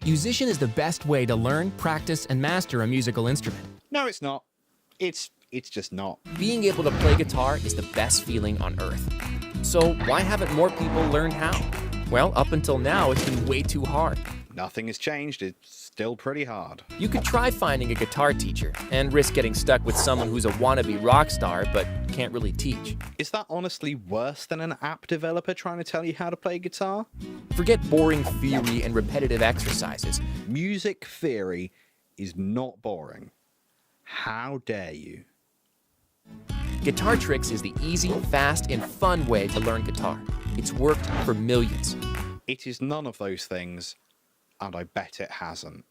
Yousician is the best way to learn, practice, and master a musical instrument. No, it's not. It's just not. Being able to play guitar is the best feeling on earth. So why haven't more people learned how? Well, up until now, it's been way too hard. Nothing has changed. It's still pretty hard. You could try finding a guitar teacher and risk getting stuck with someone who's a wannabe rock star but can't really teach. Is that honestly worse than an app developer trying to tell you how to play guitar? Forget boring theory and repetitive exercises. Music theory is not boring. How dare you? Guitar Tricks is the easy, fast, and fun way to learn guitar. It's worked for millions. It is none of those things, and I bet it hasn't.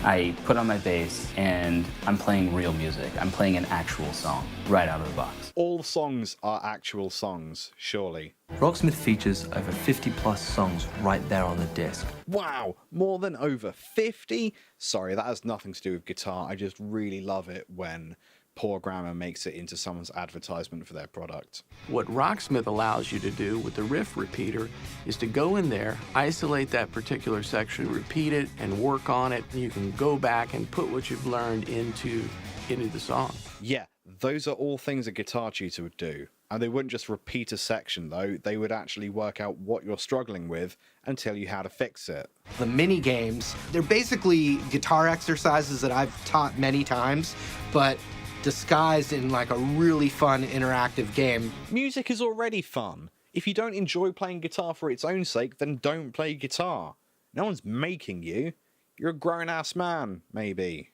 I put on my bass and I'm playing real music. I'm playing an actual song right out of the box. All songs are actual songs, surely. Rocksmith features over 50 plus songs right there on the disc. Wow, more than over 50? Sorry, that has nothing to do with guitar. I just really love it when poor grammar makes it into someone's advertisement for their product. What Rocksmith allows you to do with the riff repeater is to go in there, isolate that particular section, repeat it, and work on it. You can go back and put what you've learned into the song. Yeah, those are all things a guitar tutor would do. And they wouldn't just repeat a section, though. They would actually work out what you're struggling with and tell you how to fix it. The mini games, they're basically guitar exercises that I've taught many times, but disguised in like a really fun interactive game. Music is already fun. If you don't enjoy playing guitar for its own sake, then don't play guitar. No one's making you. You're a grown-ass man, maybe.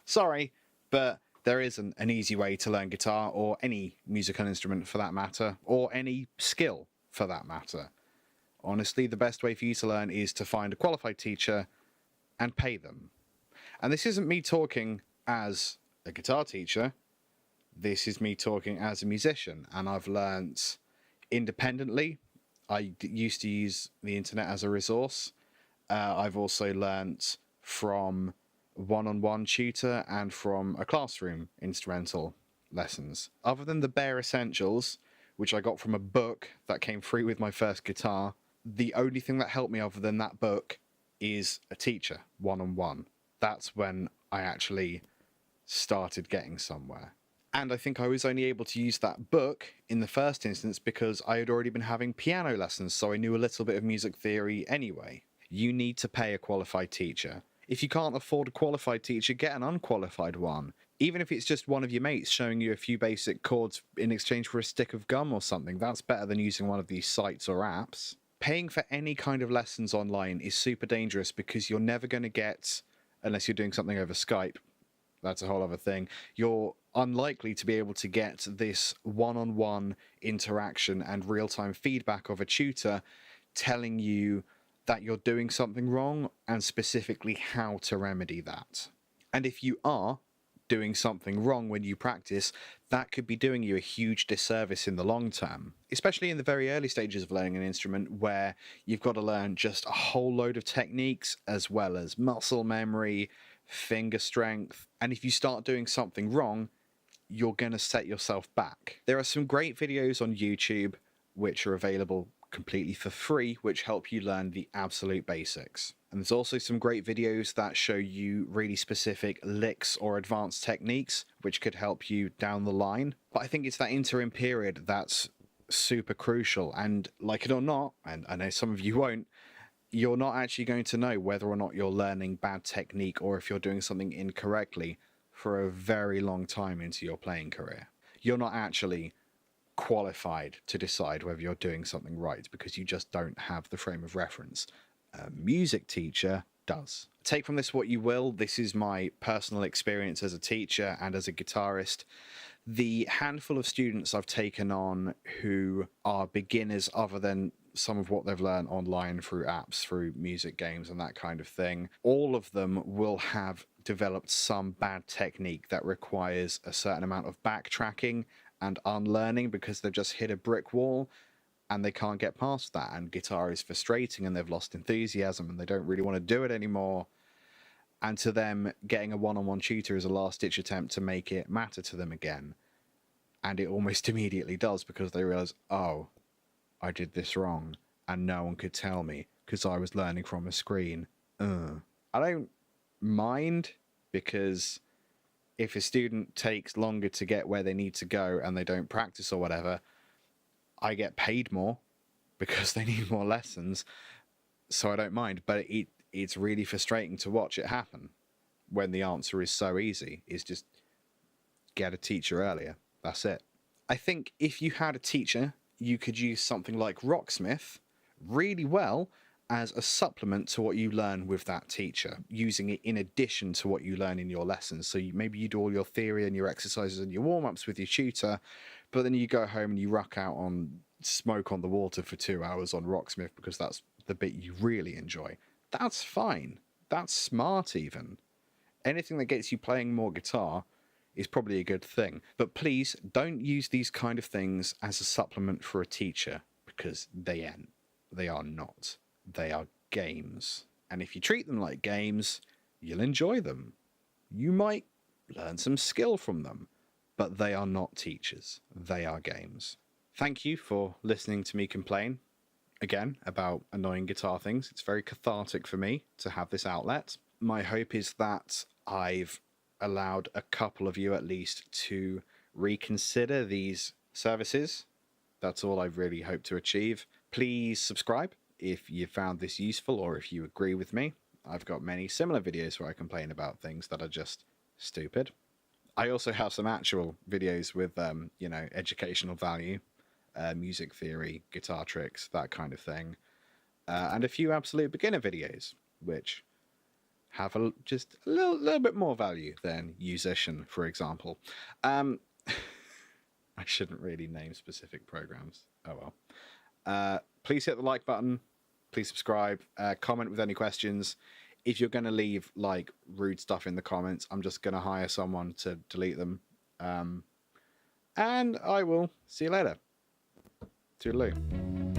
Sorry, but there isn't an easy way to learn guitar, or any musical instrument for that matter, or any skill for that matter. Honestly, the best way for you to learn is to find a qualified teacher and pay them. And this isn't me talking as a guitar teacher. This is me talking as a musician, and I've learnt independently. I used to use the internet as a resource. I've also learnt from one-on-one tutor and from a classroom instrumental lessons. Other than the bare essentials, which I got from a book that came free with my first guitar, the only thing that helped me other than that book is a teacher, one-on-one. That's when I actually started getting somewhere. And I think I was only able to use that book in the first instance because I had already been having piano lessons, so I knew a little bit of music theory anyway. You need to pay a qualified teacher. If you can't afford a qualified teacher, get an unqualified one. Even if it's just one of your mates showing you a few basic chords in exchange for a stick of gum or something, that's better than using one of these sites or apps. Paying for any kind of lessons online is super dangerous because you're never going to get, unless you're doing something over Skype, that's a whole other thing, you're unlikely to be able to get this one-on-one interaction and real-time feedback of a tutor telling you that you're doing something wrong and specifically how to remedy that. And if you are doing something wrong when you practice, that could be doing you a huge disservice in the long term, especially in the very early stages of learning an instrument where you've got to learn just a whole load of techniques as well as muscle memory, finger strength, and if you start doing something wrong, you're going to set yourself back. There are some great videos on YouTube which are available completely for free, which help you learn the absolute basics. And there's also some great videos that show you really specific licks or advanced techniques, which could help you down the line. But I think it's that interim period that's super crucial, and like it or not, and I know some of you won't, you're not actually going to know whether or not you're learning bad technique or if you're doing something incorrectly for a very long time into your playing career. You're not actually qualified to decide whether you're doing something right because you just don't have the frame of reference. A music teacher does. Take from this what you will. This is my personal experience as a teacher and as a guitarist. The handful of students I've taken on who are beginners other than some of what they've learned online through apps, through music games and that kind of thing, all of them will have developed some bad technique that requires a certain amount of backtracking and unlearning because they've just hit a brick wall and they can't get past that, and guitar is frustrating and they've lost enthusiasm and they don't really want to do it anymore. And to them, getting a one-on-one tutor is a last-ditch attempt to make it matter to them again. And it almost immediately does because they realize, oh, I did this wrong and no one could tell me because I was learning from a screen. I don't mind, because if a student takes longer to get where they need to go and they don't practice or whatever, I get paid more because they need more lessons, so I don't mind. But it's really frustrating to watch it happen when the answer is so easy. Is just get a teacher earlier. That's it. I think if you had a teacher, you could use something like Rocksmith really well as a supplement to what you learn with that teacher, using it in addition to what you learn in your lessons. So maybe you do all your theory and your exercises and your warm-ups with your tutor, but then you go home and you rock out on Smoke on the Water for 2 hours on Rocksmith because that's the bit you really enjoy. That's fine. That's smart even. Anything that gets you playing more guitar is probably a good thing. But please don't use these kind of things as a supplement for a teacher, because they ain't. They are not. They are games. And if you treat them like games, you'll enjoy them. You might learn some skill from them, but they are not teachers. They are games. Thank you for listening to me complain again about annoying guitar things. It's very cathartic for me to have this outlet. My hope is that I've allowed a couple of you at least to reconsider these services. That's all I really hope to achieve. Please subscribe if you found this useful or if you agree with me. I've got many similar videos where I complain about things that are just stupid. I also have some actual videos with, educational value, music theory, guitar tricks, that kind of thing. And a few absolute beginner videos, which have just a little bit more value than Yousician, for example. I shouldn't really name specific programs. Oh well. Please hit the like button. Please subscribe. Comment with any questions. If you're going to leave like rude stuff in the comments, I'm just going to hire someone to delete them. And I will see you later. Toodaloo.